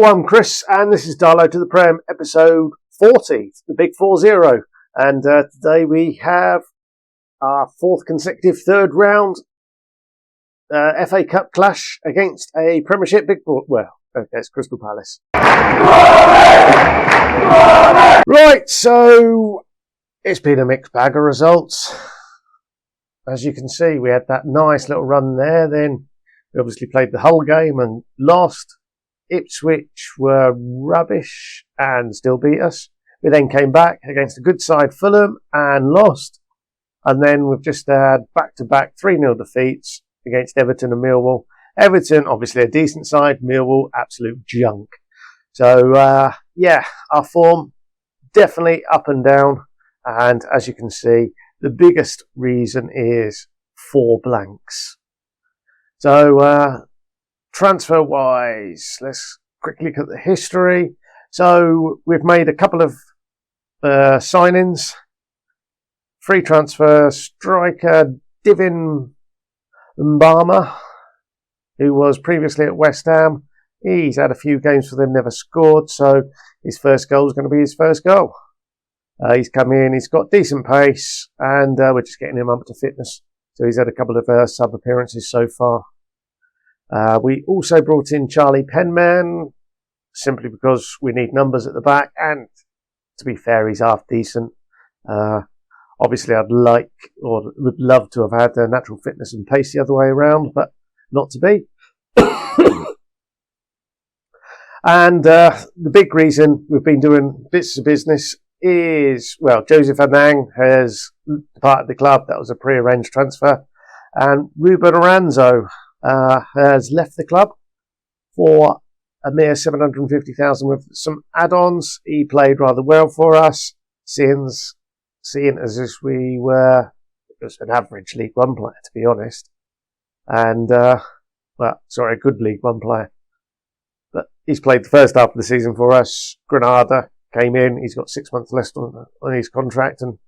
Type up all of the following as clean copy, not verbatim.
Hello, I'm Chris, and this is Darlo to the Prem, episode 40, the big 40. And today we have our fourth consecutive third round FA Cup clash against a Premiership big board. Well, okay, it's Crystal Palace. Right, so it's been a mixed bag of results. As you can see, we had that nice little run there. Then we obviously played the whole game and lost. Ipswich were rubbish and still beat us. We then came back against a good side, Fulham, and lost. And then we've just had back-to-back 3-0 defeats against Everton and Millwall. Everton, obviously a decent side. Millwall, absolute junk. So, our form definitely up and down. And as you can see, the biggest reason is 4 blanks. So, transfer-wise, let's quickly look at the history. So we've made a couple of signings. Free transfer striker Divin Mbama, who was previously at West Ham. He's had a few games for them, never scored, so his first goal is going to be his first goal. He's come in, he's got decent pace, and we're just getting him up to fitness. So he's had a couple of sub appearances so far. We also brought in Charlie Penman, simply because we need numbers at the back, and to be fair, he's half decent. Obviously, I'd like, or would love to have had natural fitness and pace the other way around, but not to be. And the big reason we've been doing bits of business is, well, Joseph Anang has departed the club. That was a pre-arranged transfer. And Ruben Aranzo has left the club for a mere $750,000 with some add-ons. He played rather well for us, seeing as if we were just an average League One player, to be honest. And, a good League One player. But he's played the first half of the season for us. Granada came in. He's got 6 months left on his contract and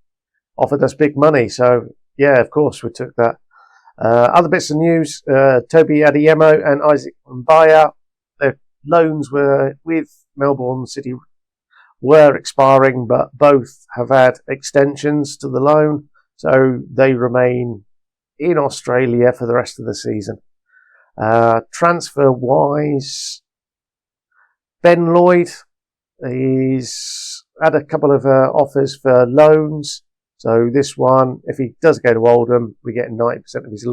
offered us big money. So, yeah, of course, we took that. Other bits of news, Toby Adeyemo and Isaac Mbaya, their loans were with Melbourne City were expiring, but both have had extensions to the loan, so they remain in Australia for the rest of the season. Transfer-wise, Ben Lloyd, he's had a couple of offers for loans. So this one, if he does go to Oldham, we get 90% of his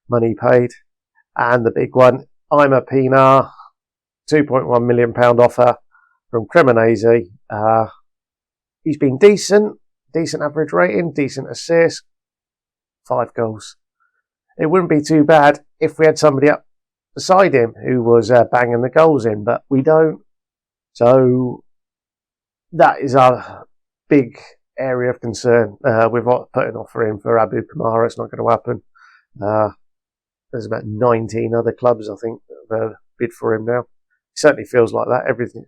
money paid. And the big one, Ima Pinar, £2.1 million offer from Cremonese. He's been decent average rating, decent assist, 5 goals. It wouldn't be too bad if we had somebody up beside him who was banging the goals in, but we don't. So that is our big area of concern. We've put an offer in for Abu Kamara. It's not going to happen. There's about 19 other clubs, I think, that have bid for him now. It certainly feels like that, everything.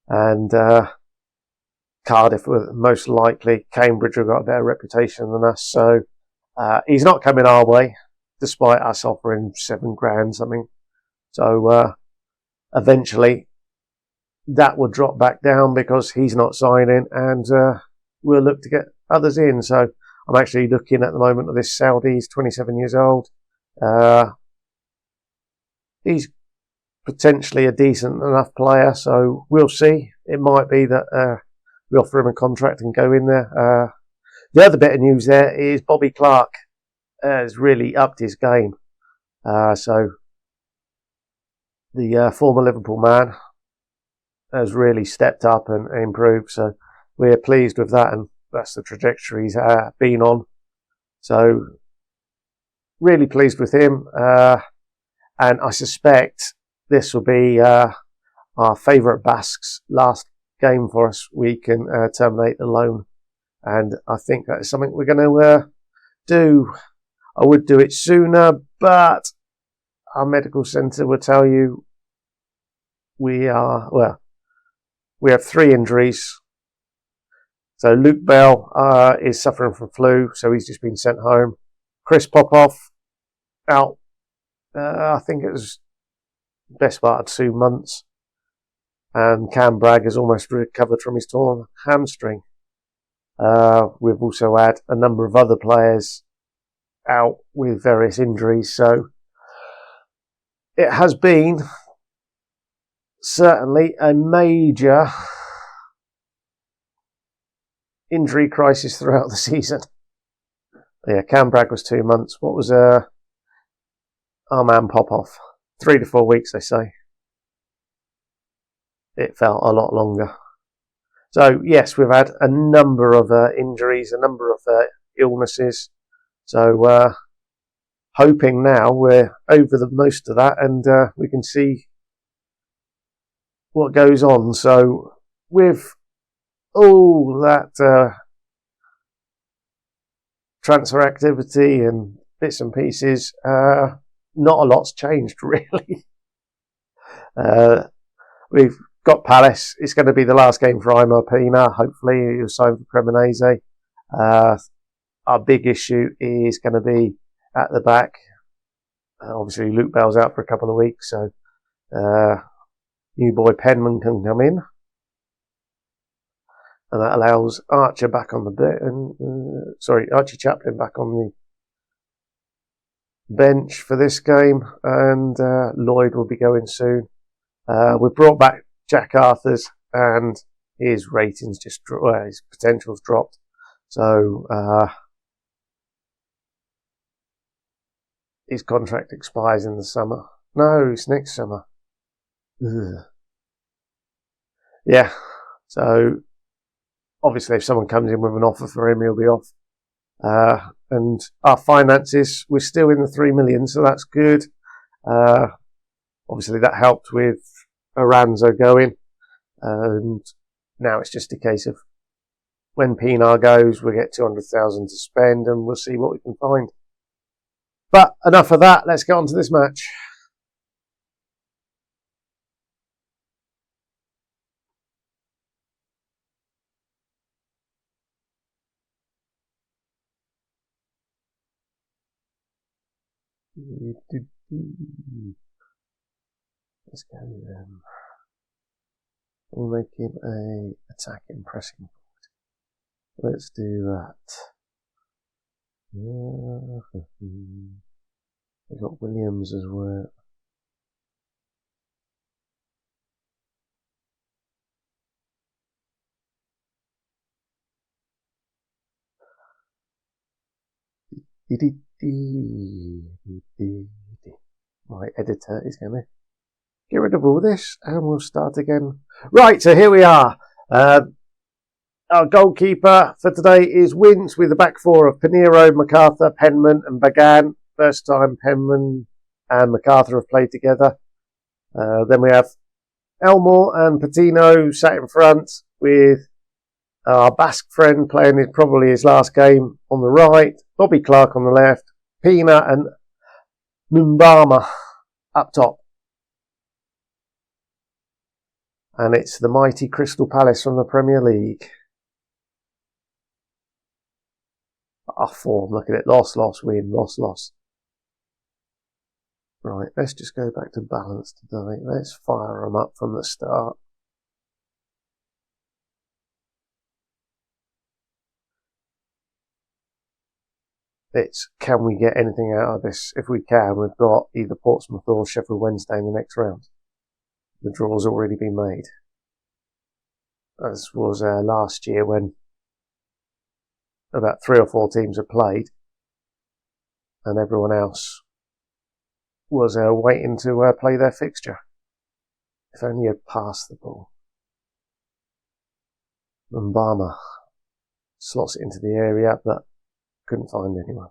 And Cardiff were most likely. Cambridge have got a better reputation than us. So he's not coming our way, despite us offering $7,000 something. So eventually that will drop back down because he's not signing, and we'll look to get others in. So I'm actually looking at the moment at this Saudi. He's 27 years old. He's potentially a decent enough player, so we'll see. It might be that we offer him a contract and go in there. The other bit of news there is Bobby Clark has really upped his game. So the former Liverpool man has really stepped up and improved. So we're pleased with that, and that's the trajectory he's been on. So really pleased with him. And I suspect this will be our favourite Basque's last game for us. We can terminate the loan. And I think that is something we're going to do. I would do it sooner, but our medical centre will tell you we have 3 injuries. So Luke Bell is suffering from flu, so he's just been sent home. Chris Popoff out, I think it was best part of 2 months. And Cam Bragg has almost recovered from his torn hamstring. We've also had a number of other players out with various injuries, so it has been certainly a major injury crisis throughout the season. Yeah, Cam Bragg was 2 months. What was our man Popoff? 3 to 4 weeks, they say. It felt a lot longer. So, yes, we've had a number of injuries, a number of illnesses. So, hoping now we're over the most of that and we can see what goes on. So, with all that transfer activity and bits and pieces, not a lot's changed, really. We've got Palace. It's going to be the last game for Aimar Pina. Hopefully, he'll sign for Cremonese. Our big issue is going to be at the back. Obviously, Luke Bell's out for a couple of weeks, so new boy Penman can come in. And that allows Archer back on the Archie Chaplin back on the bench for this game, and Lloyd will be going soon. We've brought back Jack Arthurs, and his ratings his potential's dropped. So his contract expires in the summer. No, it's next summer. Ugh. Yeah. So obviously, if someone comes in with an offer for him, he'll be off. And our finances, we're still in the 3 million, so that's good. Obviously, that helped with Aranzo going. And now it's just a case of when Pinar goes, we get 200,000 to spend and we'll see what we can find. But enough of that. Let's get on to this match. Let's go then. We'll make him a attacking pressing forward. Let's do that. We've got Williams as well. My editor is going to get rid of all this and we'll start again. Right, so here we are. Our goalkeeper for today is Wince with the back four of Pinheiro, MacArthur, Penman and Bagan. First time Penman and MacArthur have played together. Then we have Elmore and Patino sat in front with our Basque friend playing probably his last game on the right. Bobby Clark on the left. Pina and Mumbama up top. And it's the mighty Crystal Palace from the Premier League. Our form, look at it. Loss, win, loss. Right, let's just go back to balance today. Let's fire them up from the start. It's, can we get anything out of this? If we can, we've got either Portsmouth or Sheffield Wednesday in the next round. The draw's already been made. As was last year when about 3 or 4 teams had played and everyone else was waiting to play their fixture. If only you'd passed the ball. Mbama slots it into the area, but couldn't find anyone.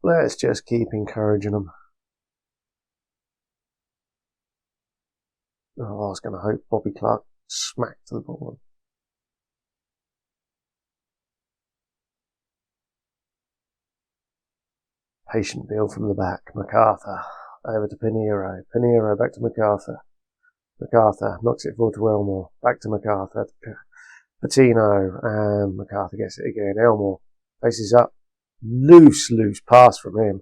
Let's just keep encouraging them. Oh, I was going to hope Bobby Clark smacked the ball. Patient build from the back. MacArthur over to Pinheiro. Pinheiro back to MacArthur. MacArthur knocks it forward to Elmore. Back to MacArthur. Patino and MacArthur gets it again. Elmore faces up. Loose pass from him.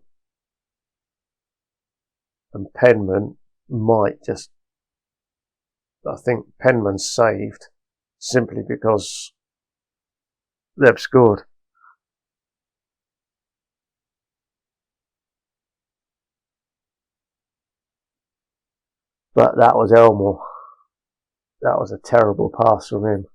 And Penman might just... I think Penman's saved simply because they've scored. But that was Elmore. That was a terrible pass from him.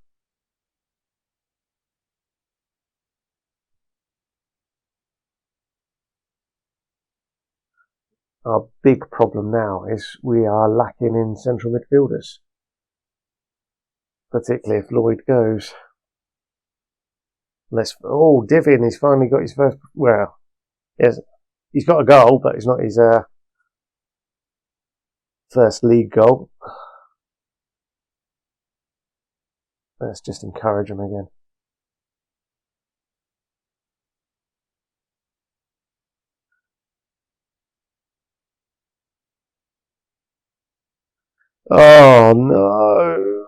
Our big problem now is we are lacking in central midfielders. Particularly if Lloyd goes. Divin, he's finally got his first... Well, yes, he's got a goal, but it's not his first league goal. Let's just encourage him again. Oh no!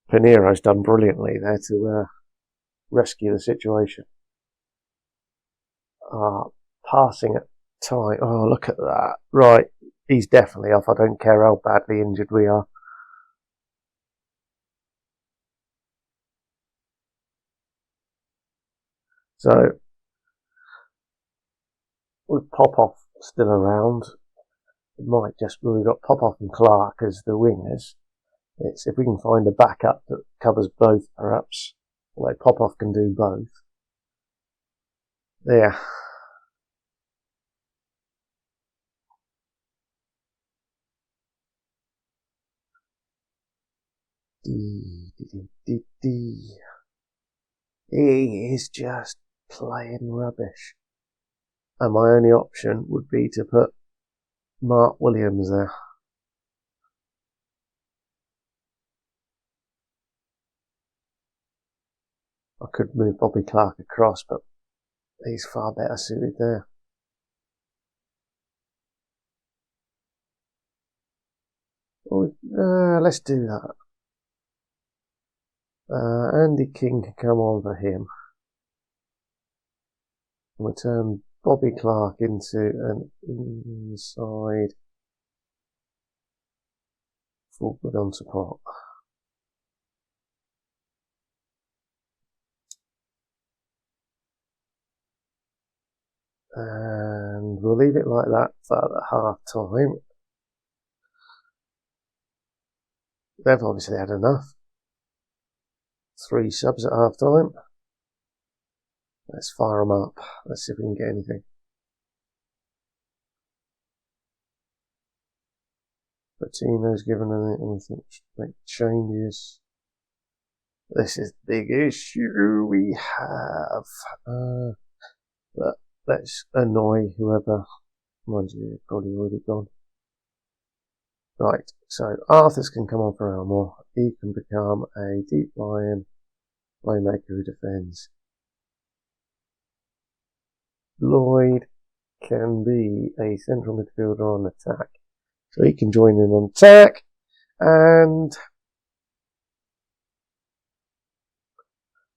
Pinero's done brilliantly there to rescue the situation. Passing at time. Oh, look at that. Right, he's definitely off. I don't care how badly injured we are. So, with Popoff still around, we've got Popoff and Clark as the wingers. It's if we can find a backup that covers both, perhaps. Although Popoff can do both. There. He is just playing rubbish. And my only option would be to put Mark Williams there. I could move Bobby Clark across, but he's far better suited there. Let's do that. Andy King can come on for him. We'll turn Bobby Clark into an inside forward on support. And we'll leave it like that for the half time. They've obviously had enough. 3 subs at half time. Let's fire them up. Let's see if we can get anything. Patino's given anything to make changes. This is the big issue we have. But let's annoy whoever. Mind you, probably already gone. Right, so Arthurs can come on for Elmore. He can become a deep lying playmaker who defends. Lloyd can be a central midfielder on attack. So he can join in on attack. And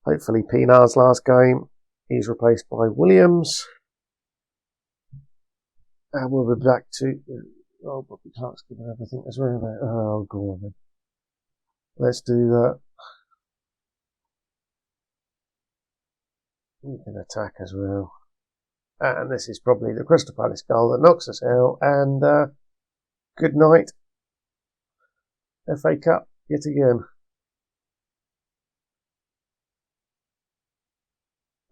hopefully Pinar's last game, he's replaced by Williams. And we'll be back to... Oh, Bobby Clark's given everything as well. Oh, go on then. Let's do that. We can attack as well. And this is probably the Crystal Palace goal that knocks us out. And good night. FA Cup yet again.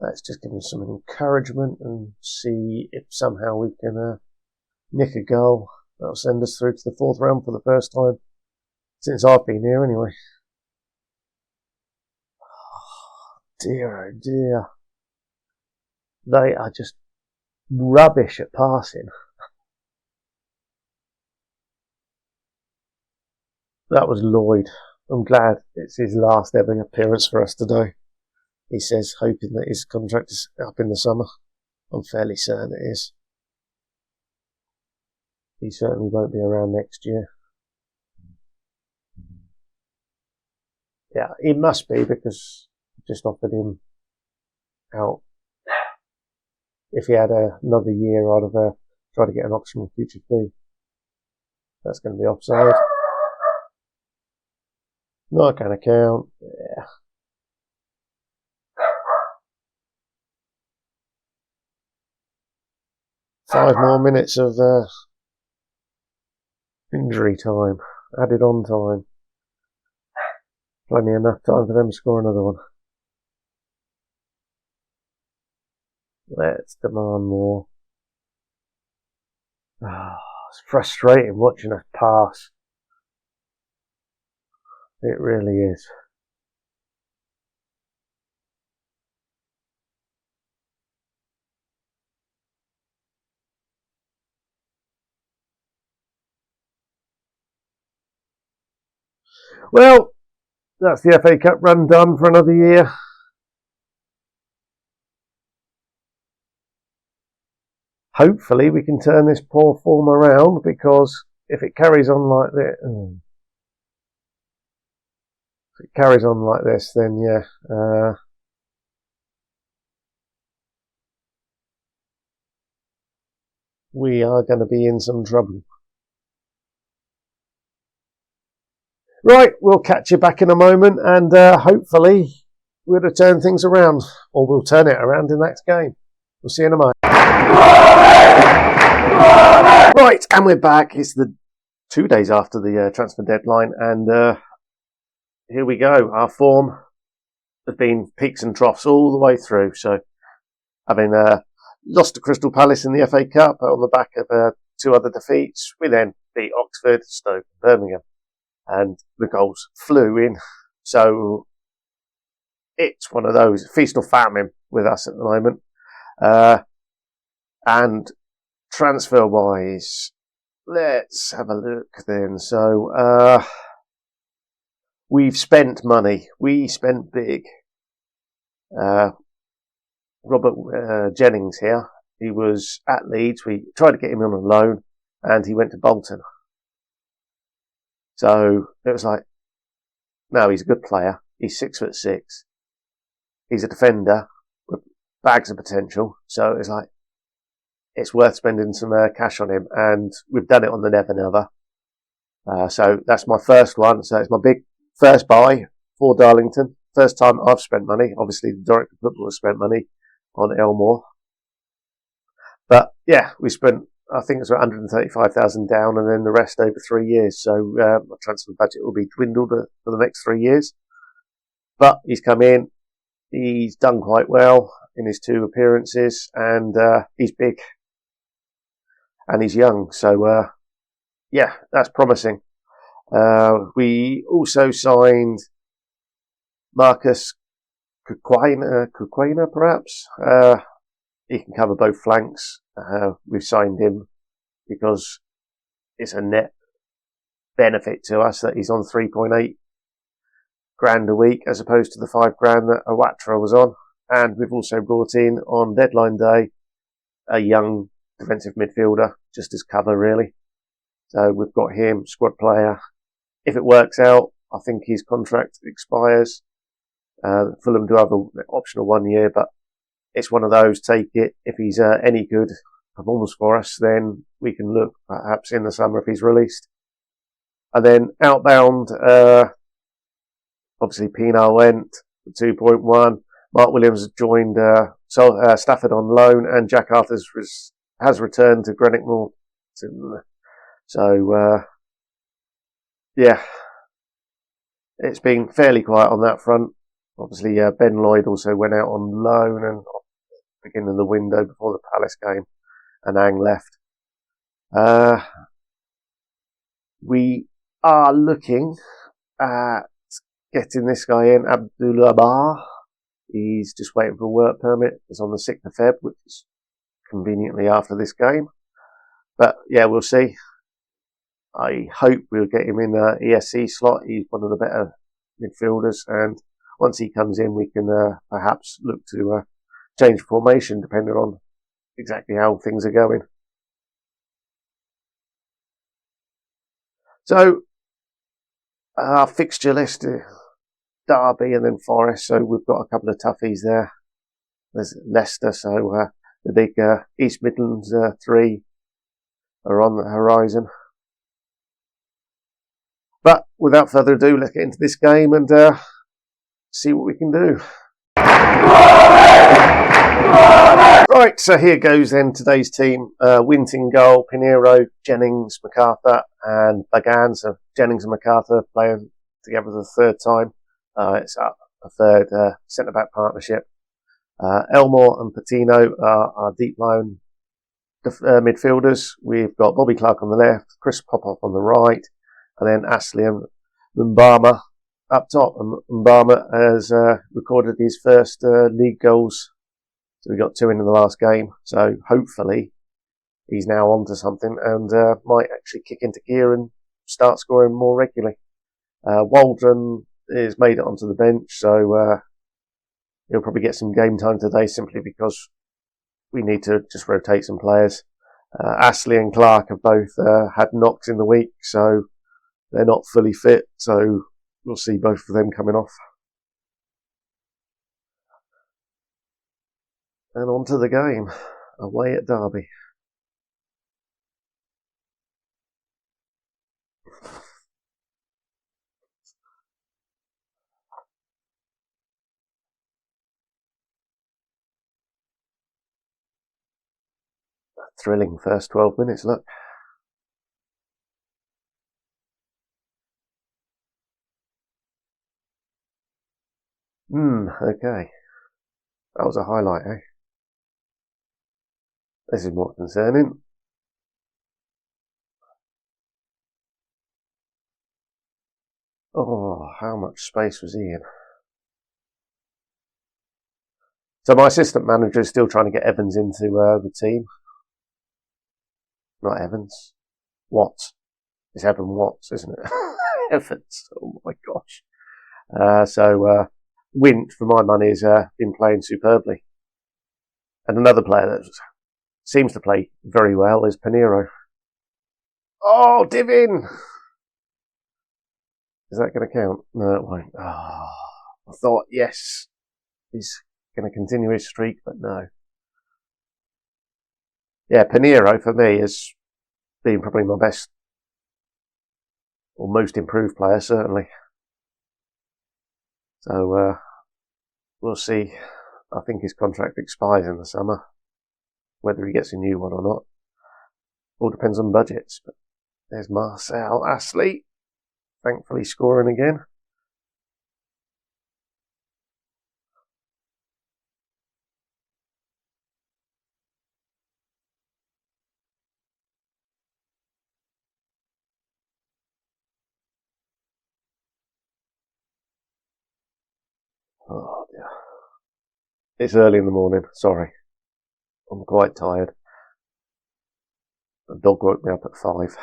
Let's just give them some encouragement and see if somehow we can nick a goal. That'll send us through to the 4th round for the first time since I've been here anyway. Oh dear. They are just rubbish at passing. That was Lloyd. I'm glad it's his last ever appearance for us today. He says, hoping that his contract is up in the summer. I'm fairly certain it is. He certainly won't be around next year. Yeah, he must be, because I just offered him out. If he had another year, I'd have tried to get an optional future fee. That's going to be offside. Not going to count. Yeah. Five more minutes of injury time, added on time. Plenty enough time for them to score another one. Let's demand more. It's frustrating watching us pass. It really is. Well, that's the FA Cup run done for another year. Hopefully we can turn this poor form around, because if it carries on like this, then yeah, we are going to be in some trouble. Right, we'll catch you back in a moment, and hopefully we'll have turned things around, or we'll turn it around in the next game. We'll see you in a moment. Right, and we're back. It's the 2 days after the transfer deadline, and here we go. Our form has been peaks and troughs all the way through. So, having lost to Crystal Palace in the FA Cup on the back of 2 other defeats, we then beat Oxford, Stoke, Birmingham, and the goals flew in. So it's one of those feast or famine with us at the moment. And transfer-wise, let's have a look then. So we've spent money. We spent big. Robert Jennings here, he was at Leeds. We tried to get him on a loan, and he went to Bolton. So it was like, no, he's a good player. He's 6'6". He's a defender with bags of potential. So it's like, it's worth spending some cash on him, and we've done it on the Never Never. So that's my first one. So it's my big first buy for Darlington. First time I've spent money. Obviously, the director of football has spent money on Elmore. But yeah, we spent, I think it's 135,000 down, and then the rest over 3 years. So my transfer budget will be dwindled for the next 3 years. But he's come in, he's done quite well in his 2 appearances, and he's big and he's young. So yeah, that's promising. We also signed Marcus Cuquena, perhaps. He can cover both flanks. We've signed him because it's a net benefit to us that he's on 3.8 grand a week as opposed to the 5 grand that Awatra was on. And we've also brought in on deadline day a young defensive midfielder, just as cover really. So we've got him, squad player. If it works out, I think his contract expires. Fulham do have an optional 1 year, but it's one of those, take it. If he's any good performance for us, then we can look perhaps in the summer if he's released. And then outbound, obviously Pienaar went for 2.1. Mark Williams has joined Stafford on loan, and Jack Arthurs has returned to Greenock North. So yeah, it's been fairly quiet on that front. Obviously, Ben Lloyd also went out on loan and beginning of the window before the Palace game, and Ang left. We are looking at getting this guy in, Abdullah Bar. He's just waiting for a work permit. It's on the 6th of Feb, which is conveniently after this game. But yeah, we'll see. I hope we'll get him in the ESC slot. He's one of the better midfielders, and once he comes in, we can perhaps look to change formation depending on exactly how things are going. So our fixture list Derby and then Forest, so we've got a couple of toughies there. There's Leicester, so the big East Midlands 3 are on the horizon. But without further ado, let's get into this game and see what we can do. Right, so here goes then today's team. Winton goal, Pinheiro, Jennings, MacArthur and Bagan. So Jennings and MacArthur playing together for the third time. It's a third centre-back partnership. Elmore and Patino are our deep line midfielders. We've got Bobby Clark on the left, Chris Popoff on the right, and then Ashley and Mbama up top. And Mbama has recorded his first league goals. So we got 2 in the last game. So hopefully he's now on to something and might actually kick into gear and start scoring more regularly. Waldron is made it onto the bench, so he'll probably get some game time today simply because we need to just rotate some players. Ashley and Clark have both had knocks in the week, so they're not fully fit, so we'll see both of them coming off. And on to the game, away at Derby. Thrilling first 12 minutes, look. Okay. That was a highlight, eh? This is more concerning. Oh, how much space was he in? So my assistant manager is still trying to get Evans into the team. Not Evans. Watts. It's Evan Watts, isn't it? Evans. Oh my gosh. Wint, for my money, has been playing superbly. And another player that seems to play very well is Pinheiro. Oh, div in! Is that going to count? No, it won't. Oh, I thought, yes, he's going to continue his streak, but no. Yeah, Pinheiro, for me, has been probably my best or most improved player, certainly. So, we'll see. I think his contract expires in the summer. Whether he gets a new one or not. All depends on budgets. But there's Marcel Ashley. Thankfully scoring again. Oh dear. It's early in the morning. Sorry. I'm quite tired. The dog woke me up at 5.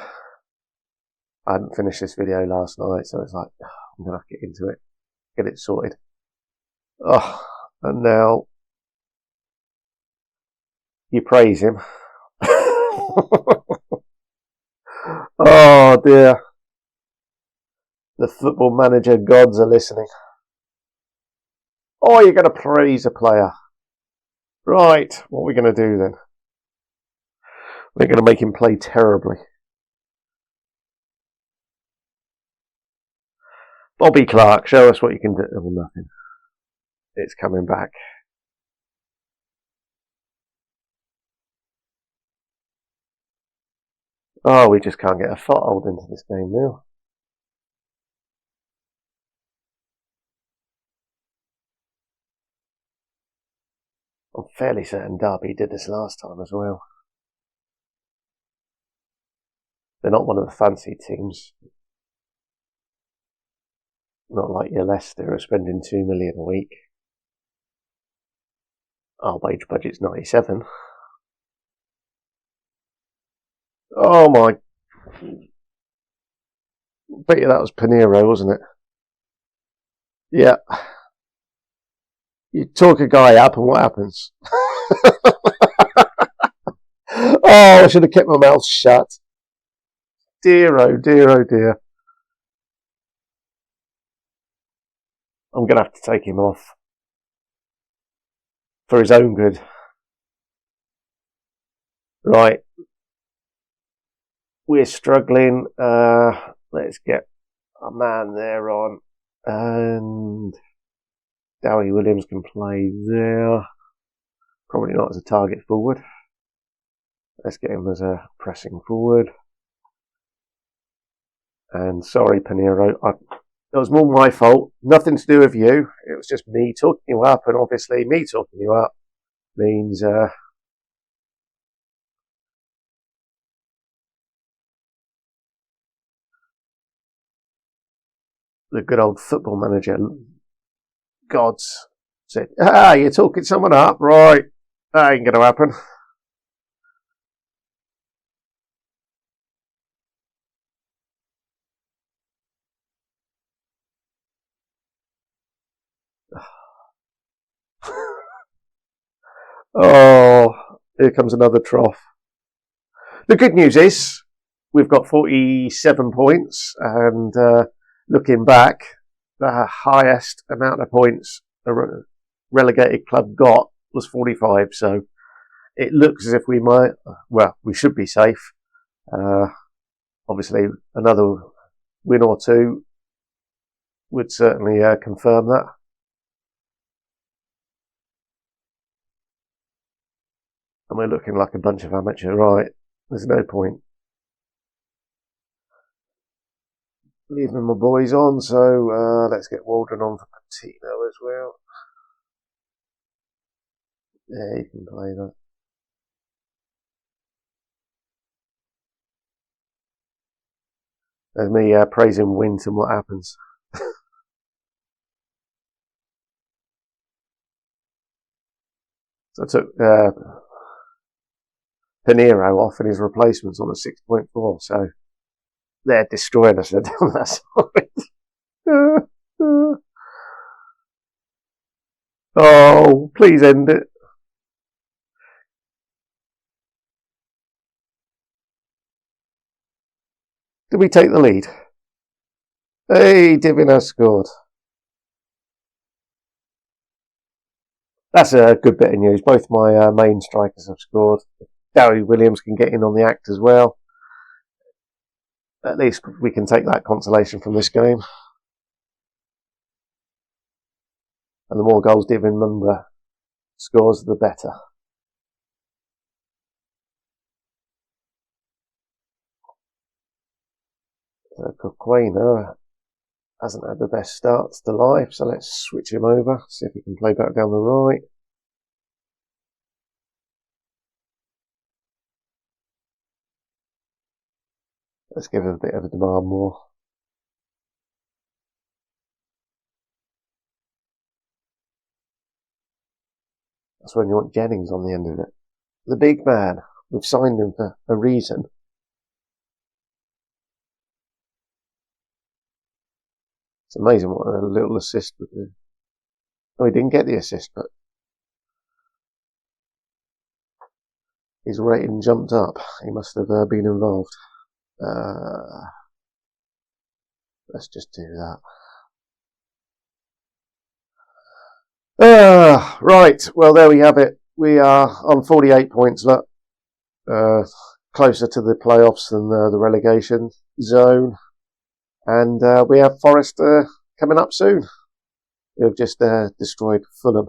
I hadn't finished this video last night, so it's like, I'm going to have to get into it. Get it sorted. Oh, and now you praise him. Oh dear. The football manager gods are listening. Oh, you're going to praise a player. Right, what are we going to do then? We're going to make him play terribly. Bobby Clark, show us what you can do. Oh, nothing. It's coming back. Oh, we just can't get a foothold into this game now. I'm fairly certain Derby did this last time as well. They're not one of the fancy teams. Not like your Leicester are spending 2 million a week. Our wage budget's 97. Oh my. Bet you that was Pinheiro, wasn't it? Yeah. You talk a guy up and what happens? Oh, I should have kept my mouth shut. Dear, oh dear, oh dear. I'm going to have to take him off for his own good. Right. We're struggling. Let's get a man there on. And Dowie Williams can play there. Probably not as a target forward. Let's get him as a pressing forward. And sorry, Pinheiro, it was more my fault. Nothing to do with you. It was just me talking you up, and obviously me talking you up means the good old football manager gods said, you're talking someone up, right? That ain't going to happen. Oh, here comes another trough. The good news is we've got 47 points, and looking back, the highest amount of points a relegated club got was 45, so it looks as if we might, well, we should be safe. Obviously, another win or two would certainly confirm that. And we're looking like a bunch of amateur, right? There's no point leaving my boys on, so let's get Waldron on for Patino as well. Yeah, you can play that. There's me praising Wint and what happens. So I took Pinheiro off and his replacements on a 6.4, so they're destroying us down that side. Oh, please end it. Did we take the lead? Hey, Divin has scored. That's a good bit of news. Both my main strikers have scored. Dowie Williams can get in on the act as well. At least we can take that consolation from this game. And the more goals Divin Mumba scores, the better. So Coquena hasn't had the best starts to life, so let's switch him over, see if he can play back down the right. Let's give him a bit of a demand more. That's when you want Jennings on the end of it. The big man. We've signed him for a reason. It's amazing what a little assist would do. Oh, he didn't get the assist, but his rating jumped up. He must have been involved. Let's just do that. Right, well, there we have it. We are on 48 points, look. Closer to the playoffs than the relegation zone. And we have Forest coming up soon. Who've just destroyed Fulham.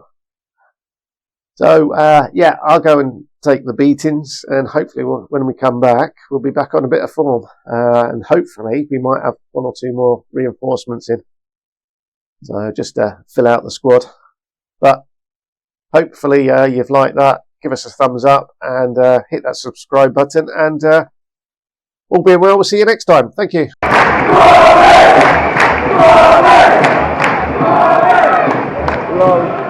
So, yeah, I'll go and take the beatings, and hopefully when we come back, we'll be back on a bit of form. And hopefully we might have one or two more reinforcements in. So just fill out the squad. But hopefully you've liked that. Give us a thumbs up and hit that subscribe button. And all being well, we'll see you next time. Thank you. Hello.